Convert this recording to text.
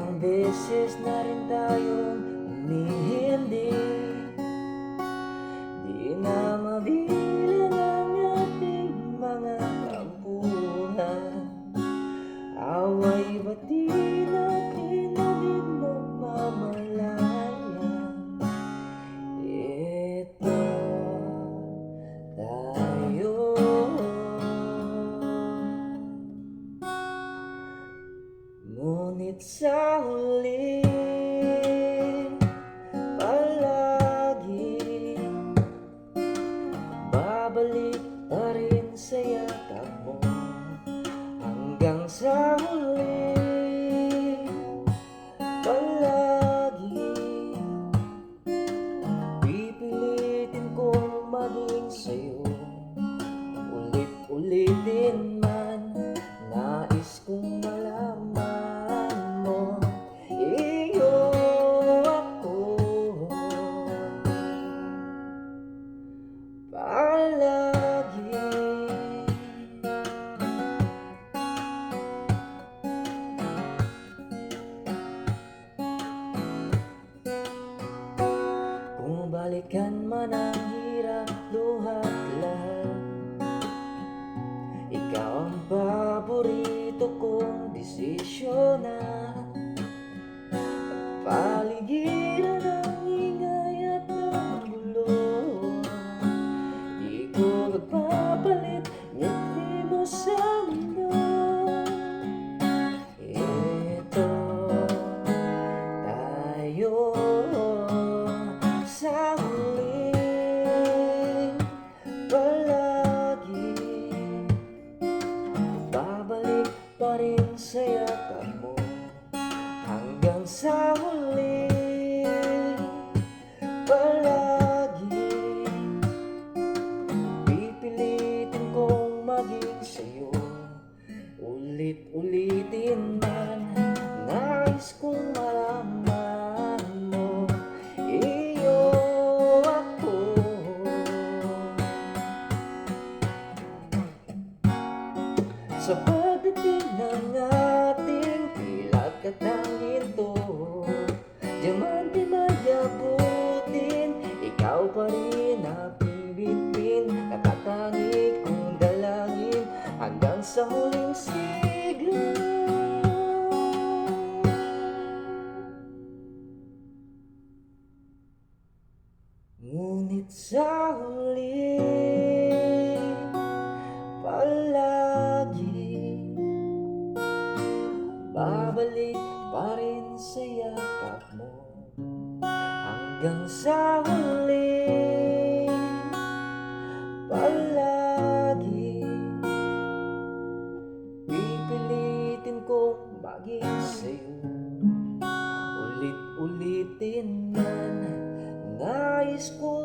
Ilang beses na rin tayong humihindi, di na mabilang ang ating mga tampuhan. Away ba't di natin na din namamalayan? Ito tayo, ngunit sa huli palagi babalik pa rin sa yakap mo. Hanggang sa huli palagi pipilitin kong maging sa'yo. Ulit-ulitin man, nais kong malaman mo, iyo ako palagi. Kung balikan man ang hirap, luhat lahat, ikaw ang paborito kong desisyonan. Paligiran ng ingay at ng gulo, di ko magpapalit, ngiti mo sa mundo. Ito tayo sa huling palagi, babalik pa rin sa yakap mo. Hanggang sa huli palagi pipilitin kong maging sa'yo. Ulit-ulitin man, nais kong malaman mo, iyo ako sa pagdating ng ating pilak at ng ginto. Diamante mayabutin, ikaw pa rin aking bitbit, natatangi kong dalangin hanggang sa huling siglo. Ngunit sa huli palagi babalik pa rin sa yakap mo. Hanggang sa huli palagi pipilitin kong maging sa'yo. Ulit-ulitin man, nais ko